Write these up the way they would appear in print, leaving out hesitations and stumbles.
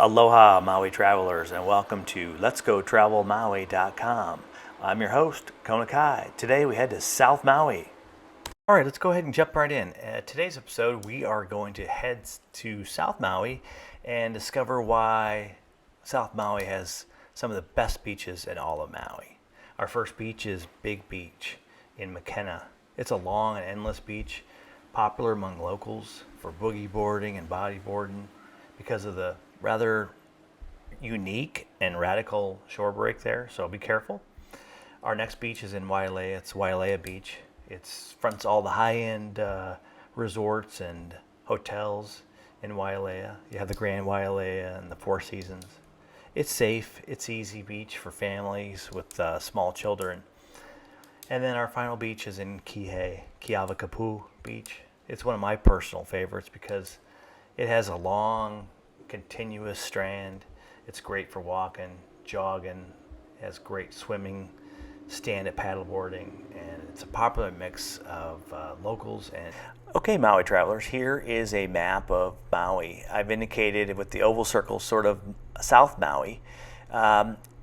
Aloha Maui travelers, and welcome to letsgotravelmaui.com. I'm your host, Kona Kai. Today we head to South Maui. All right, let's go ahead and jump right in. Today's episode, we are going to head to South Maui and discover why South Maui has some of the best beaches in all of Maui. Our first beach is Big Beach in Makena. It's a long and endless beach, popular among locals for boogie boarding and bodyboarding because of the rather unique and radical shore break there, so be careful. Our next beach is in Wailea. It's Wailea Beach. It fronts all the high-end resorts and hotels in Wailea. You have the Grand Wailea and the Four Seasons. It's safe. It's easy beach for families with small children. And then our final beach is in Kihei, Keawakapu Beach. It's one of my personal favorites because it has a long, continuous strand. It's great for walking, jogging. It has great swimming, stand-up paddleboarding, and it's a popular mix of locals and... Okay, Maui travelers, here is a map of Maui. I've indicated with the oval circle sort of South Maui.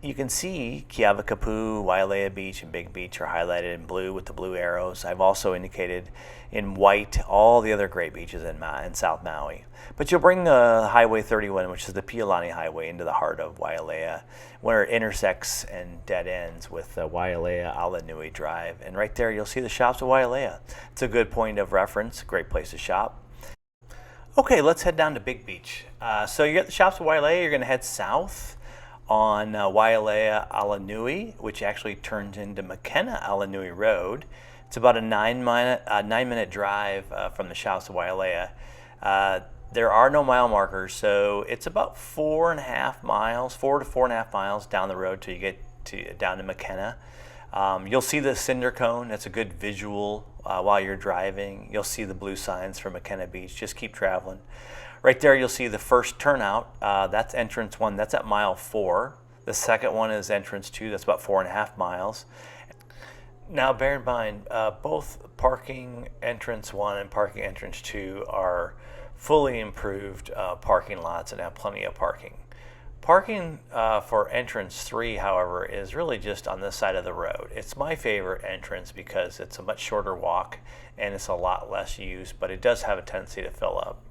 You can see Keawakapu, Wailea Beach, and Big Beach are highlighted in blue with the blue arrows. I've also indicated in white all the other great beaches in South Maui. But you'll bring Highway 31, which is the Pialani Highway, into the heart of Wailea, where it intersects and dead ends with Wailea Alanui Drive. And right there you'll see the shops of Wailea. It's a good point of reference, a great place to shop. Okay, let's head down to Big Beach. So you're at the shops of Wailea, you're going to head south on Wailea Alanui, which actually turns into Makena Alanui Road. It's about a 9-minute drive from the shops of Wailea. There are no mile markers, so it's about 4.5 miles, 4 to 4.5 miles down the road till you get down to Makena. You'll see the cinder cone. That's a good visual while you're driving. You'll see the blue signs for Makena Beach. Just keep traveling. Right there you'll see the first turnout. That's entrance 1. That's at mile 4. The second one is entrance 2. That's about 4.5 miles. Now bear in mind, both parking entrance 1 and parking entrance 2 are fully improved parking lots and have plenty of parking. Parking for entrance 3, however, is really just on this side of the road. It's my favorite entrance because it's a much shorter walk and it's a lot less used, but it does have a tendency to fill up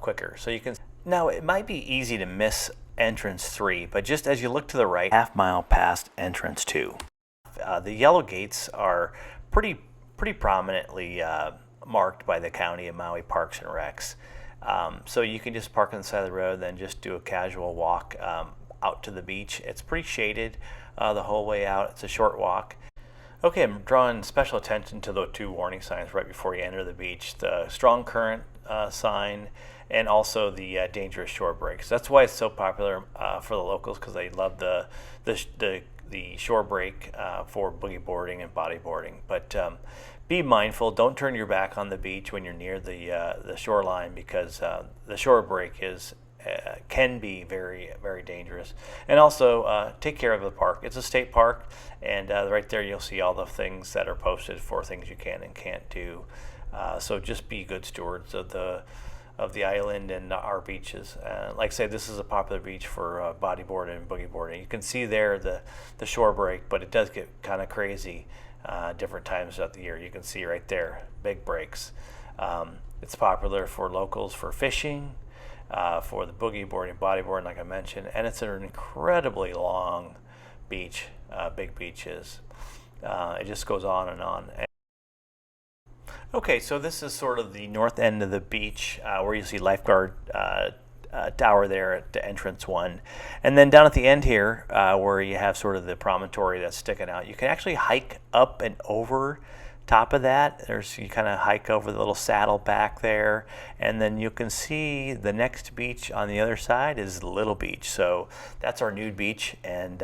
quicker. So you can... Now it might be easy to miss entrance 3, but just as you look to the right, half mile past entrance 2. The yellow gates are pretty prominently marked by the County of Maui Parks and Recs. So you can just park on the side of the road, then just do a casual walk out to the beach. It's pretty shaded the whole way out. It's a short walk. Okay, I'm drawing special attention to the 2 warning signs right before you enter the beach. The strong current sign and also the dangerous shore breaks. That's why it's so popular for the locals, because they love the shore break for boogie boarding and bodyboarding. But be mindful, don't turn your back on the beach when you're near the shoreline, because the shore break can be very, very dangerous. And also take care of the park. It's a state park, and right there you'll see all the things that are posted for things you can and can't do. So just be good stewards of the island and our beaches. Like I say, this is a popular beach for bodyboarding and boogie boarding. You can see there the shore break, but it does get kind of crazy different times of the year. You can see right there, big breaks. It's popular for locals for fishing, for the boogie boarding, bodyboarding, like I mentioned, and it's an incredibly long beach. Big Beach is. It just goes on and on. Okay, so this is sort of the north end of the beach where you see lifeguard tower there at the entrance 1. And then down at the end here where you have sort of the promontory that's sticking out, you can actually hike up and over top of that. You kind of hike over the little saddle back there, and then you can see the next beach on the other side is Little Beach. So that's our nude beach, and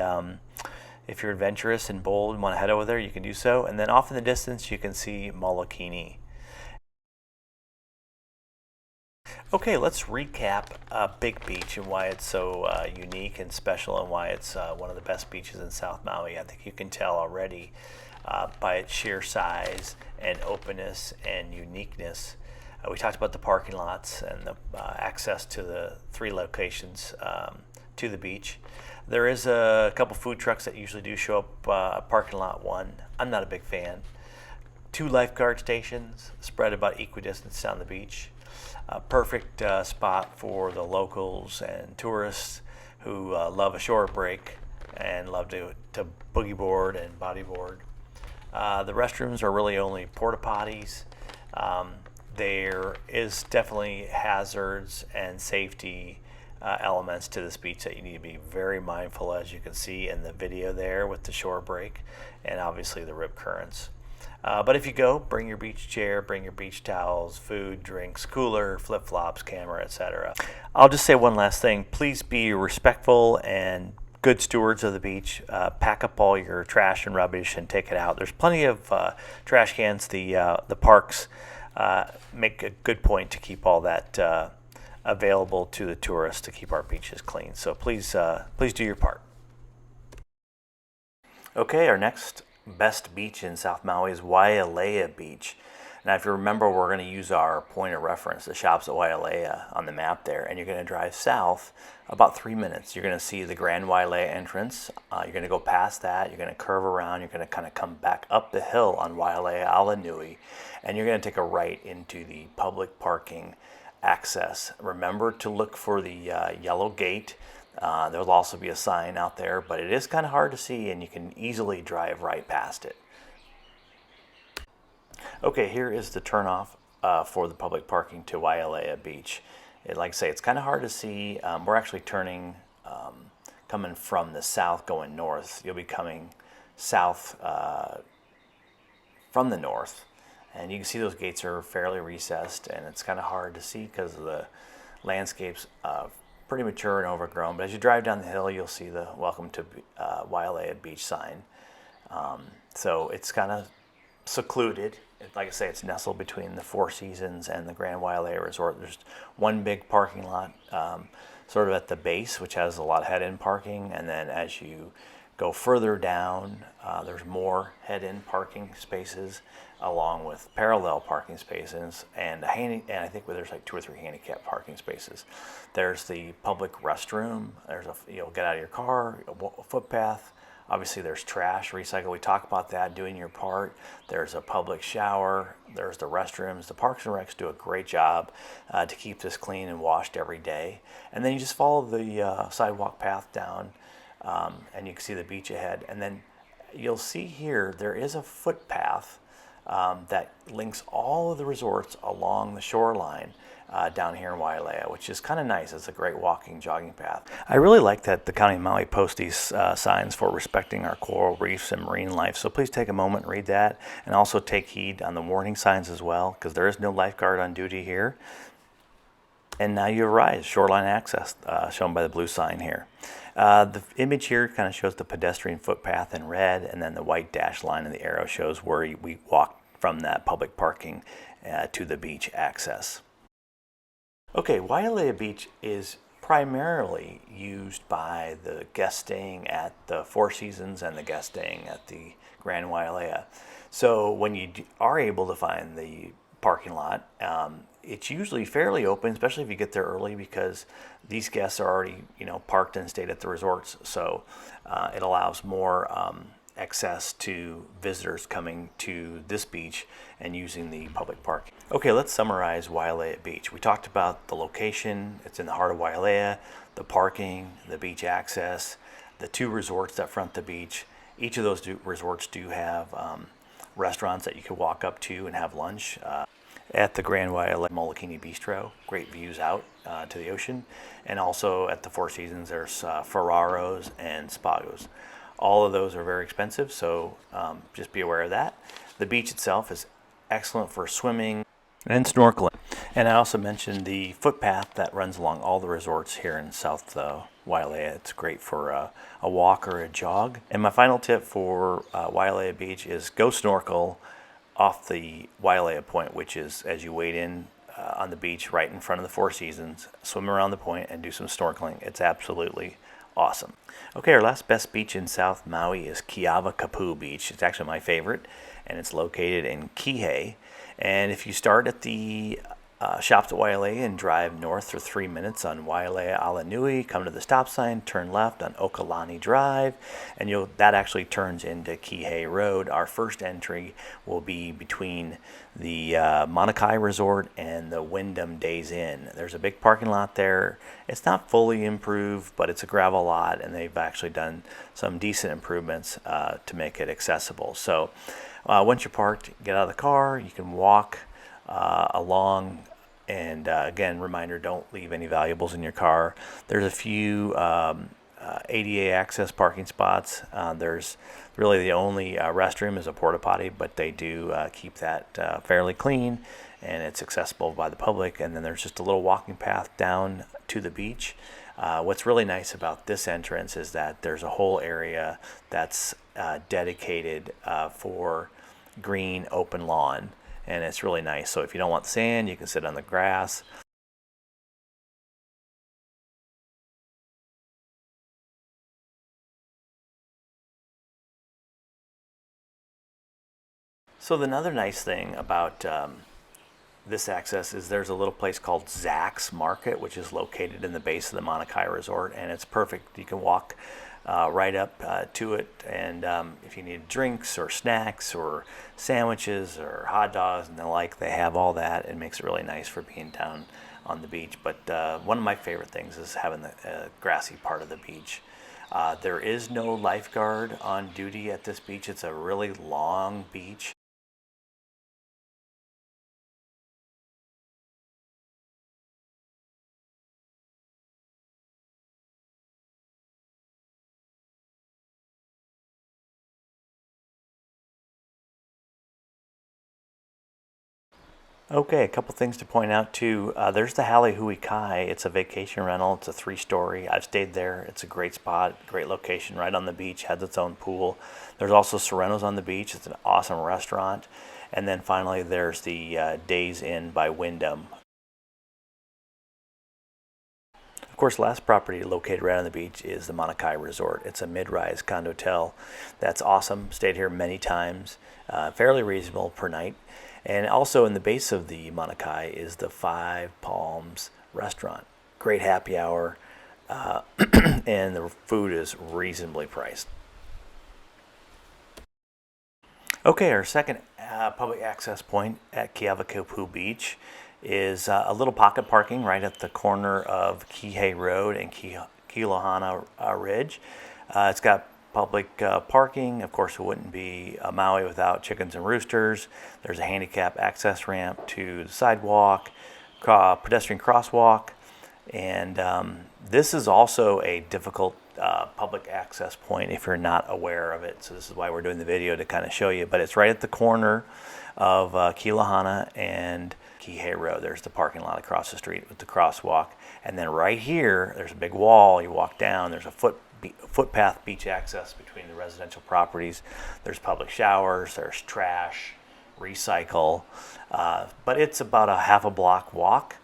if you're adventurous and bold and want to head over there, you can do so. And then off in the distance, you can see Molokini. Okay, let's recap Big Beach and why it's so unique and special, and why it's one of the best beaches in South Maui. I think you can tell already by its sheer size and openness and uniqueness. We talked about the parking lots and the access to the 3 locations to the beach. There is a couple food trucks that usually do show up parking lot 1. I'm not a big fan. 2 lifeguard stations spread about equidistant down the beach. Perfect spot for the locals and tourists who love a shore break and love to boogie board and bodyboard. The restrooms are really only porta potties. There is definitely hazards and safety elements to this beach that you need to be very mindful, as you can see in the video there with the shore break and obviously the rip currents. But if you go, bring your beach chair, bring your beach towels, food, drinks, cooler, flip-flops, camera, etc. I'll just say one last thing. Please be respectful and good stewards of the beach. Pack up all your trash and rubbish and take it out. There's plenty of trash cans. The parks make a good point to keep all that available to the tourists to keep our beaches clean. So please do your part. Okay, our next best beach in South Maui is Wailea Beach. Now, if you remember, we're going to use our point of reference, the shops at Wailea, on the map there, and you're going to drive south about 3 minutes. You're going to see the Grand Wailea entrance. You're going to go past that. You're going to curve around. You're going to kind of come back up the hill on Wailea Ala Nui, and you're going to take a right into the public parking access. Remember to look for the yellow gate. There'll also be a sign out there, but it is kind of hard to see, and you can easily drive right past it. Okay, here is the turnoff for the public parking to Wailea Beach. Like I say, it's kind of hard to see. We're actually turning, coming from the south going north. You'll be coming south from the north, and you can see those gates are fairly recessed, and it's kind of hard to see because the landscape's pretty mature and overgrown. But as you drive down the hill, you'll see the Welcome to Wailea Beach sign. So it's kind of secluded. Like I say, it's nestled between the Four Seasons and the Grand Wailea Resort. There's one big parking lot sort of at the base, which has a lot of head-in parking, and then as you go further down, there's more head-in parking spaces along with parallel parking spaces, and I think there's like 2 or 3 handicap parking spaces. There's the public restroom. You'll get out of your car, a footpath. Obviously, there's trash, recycle. We talk about that, doing your part. There's a public shower. There's the restrooms. The Parks and Recs do a great job to keep this clean and washed every day. And then you just follow the sidewalk path down, and you can see the beach ahead. And then you'll see here there is a footpath that links all of the resorts along the shoreline down here in Wailea, which is kind of nice. It's a great walking, jogging path. I really like that the County of Maui posts these signs for respecting our coral reefs and marine life. So please take a moment and read that, and also take heed on the warning signs as well, because there is no lifeguard on duty here. And now you arrive, shoreline access, shown by the blue sign here. The image here kind of shows the pedestrian footpath in red, and then the white dash line in the arrow shows where we walk from that public parking to the beach access. Okay, Wailea Beach is primarily used by the guests staying at the Four Seasons and the guests staying at the Grand Wailea. So when you are able to find the parking lot, it's usually fairly open, especially if you get there early, because these guests are already, parked and stayed at the resorts. So it allows more access to visitors coming to this beach and using the public park. Okay, let's summarize Wailea Beach. We talked about the location. It's in the heart of Wailea, the parking, the beach access, the 2 resorts that front the beach. Each of those resorts do have restaurants that you can walk up to and have lunch. At the Grand Wailea Molokini Bistro, great views out to the ocean. And also at the Four Seasons, there's Ferraro's and Spago's. All of those are very expensive, so just be aware of that. The beach itself is excellent for swimming and snorkeling. And I also mentioned the footpath that runs along all the resorts here in South Wailea. It's great for a walk or a jog. And my final tip for Wailea Beach is go snorkel off the Wailea Point, which is as you wade in on the beach right in front of the Four Seasons, swim around the point and do some snorkeling. It's absolutely awesome. Okay, our last best beach in South Maui is Keawakapu Beach. It's actually my favorite, and it's located in Kihei. And if you start at the shops at Wailea and drive north for 3 minutes on Wailea Alanui. Come to the stop sign, turn left on Okalani Drive, and that actually turns into Kihei Road. Our first entry will be between the Mauna Resort and the Wyndham Days Inn. There's a big parking lot there. It's not fully improved, but it's a gravel lot, and they've actually done some decent improvements to make it accessible. So once you're parked, get out of the car. You can walk along. And again, reminder, don't leave any valuables in your car. There's a few ADA access parking spots. There's really the only restroom is a porta potty, but they do keep that fairly clean, and it's accessible by the public. And then there's just a little walking path down to the beach. What's really nice about this entrance is that there's a whole area that's dedicated for green open lawn. And it's really nice. So if you don't want sand, you can sit on the grass. So another nice thing about this access is there's a little place called Zach's Market, which is located in the base of the Mauna Resort, and it's perfect. You can walk right up to it, and if you need drinks or snacks or sandwiches or hot dogs and the like, they have all that. It makes it really nice for being down on the beach. But one of my favorite things is having the grassy part of the beach. There is no lifeguard on duty at this beach. It's a really long beach. Okay, a couple things to point out too. There's the Halehui Kai. It's a vacation rental. It's a 3-story. I've stayed there. It's a great spot, great location, right on the beach. Has its own pool. There's also Sereno's on the beach. It's an awesome restaurant. And then finally, there's the Days Inn by Wyndham. Of course, the last property located right on the beach is the Mauna Resort. It's a mid-rise condotel that's awesome. Stayed here many times. Fairly reasonable per night. And also in the base of the Mauna is the Five Palms restaurant. Great happy hour, and the food is reasonably priced. Okay, our second public access point at Keawakapu Beach is a little pocket parking right at the corner of Kihei Road and Kilohana Ridge. It's got public parking. Of course, it wouldn't be a Maui without chickens and roosters. There's a handicap access ramp to the sidewalk, pedestrian crosswalk, and this is also a difficult public access point if you're not aware of it. So this is why we're doing the video, to kind of show you. But it's right at the corner of Kilohana and Kihei Road. There's the parking lot across the street with the crosswalk. And then right here, there's a big wall. You walk down, there's a footpath beach access between the residential properties. There's public showers, there's trash, recycle. But it's about a half a block walk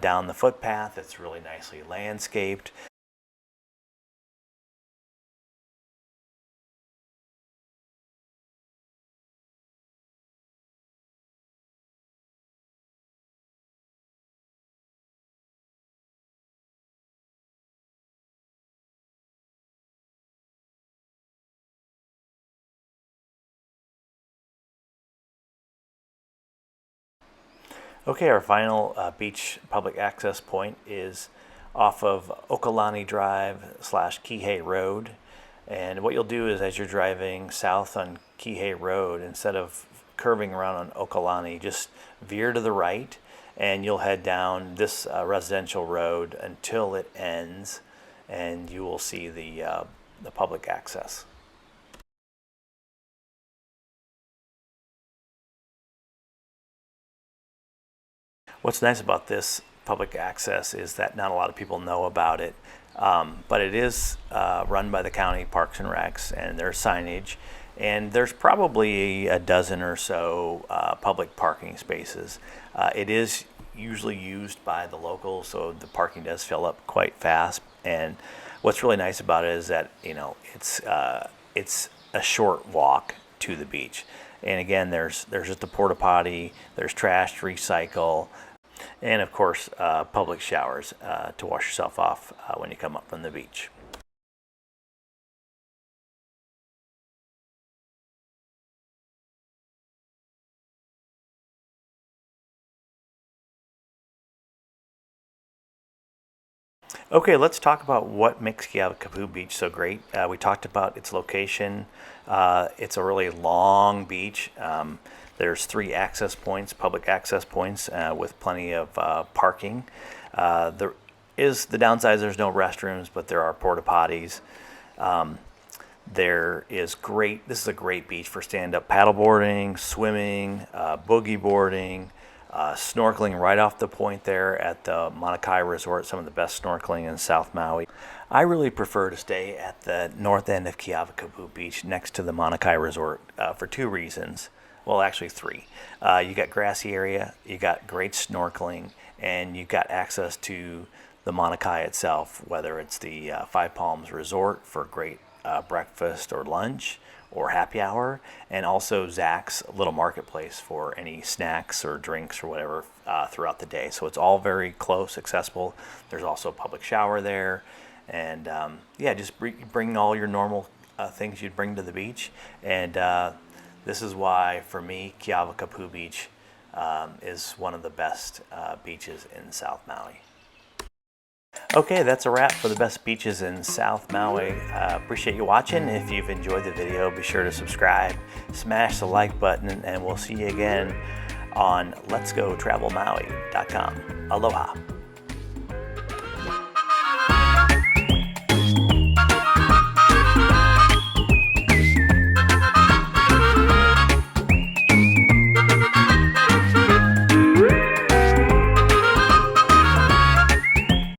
down the footpath. It's really nicely landscaped. Okay, our final beach public access point is off of Okalani Drive / Kihei Road. And what you'll do is, as you're driving south on Kihei Road, instead of curving around on Okalani, just veer to the right, and you'll head down this residential road until it ends, and you will see the public access. What's nice about this public access is that not a lot of people know about it, but it is run by the county Parks and Recs, and there's signage, and there's probably a dozen or so public parking spaces. It is usually used by the locals, so the parking does fill up quite fast. And what's really nice about it is that it's a short walk to the beach. And again, there's just a porta potty, there's trash to recycle. And of course, public showers to wash yourself off when you come up from the beach. Okay, let's talk about what makes Keawakapu Beach so great. We talked about its location. It's a really long beach. There's 3 access points, public access points, with plenty of parking. There is the downside, there's no restrooms, but there are porta potties. This is a great beach for stand-up paddleboarding, swimming, boogie boarding, snorkeling right off the point there at the Mauna Kea Resort, some of the best snorkeling in South Maui. I really prefer to stay at the north end of Keawakapu Beach next to the Mauna Kea Resort for 2 reasons. Well, actually 3. You got grassy area, you got great snorkeling, and you got access to the Mauna Kea itself, whether it's the Five Palms Resort for great breakfast or lunch or happy hour, and also Zach's little marketplace for any snacks or drinks or whatever throughout the day. So it's all very close, accessible. There's also a public shower there, and yeah, just bring all your normal things you'd bring to the beach. And this is why, for me, Keawakapu Beach is one of the best beaches in South Maui. Okay, that's a wrap for the best beaches in South Maui. Appreciate you watching. If you've enjoyed the video, be sure to subscribe, smash the like button, and we'll see you again on letsgotravelmaui.com. Aloha.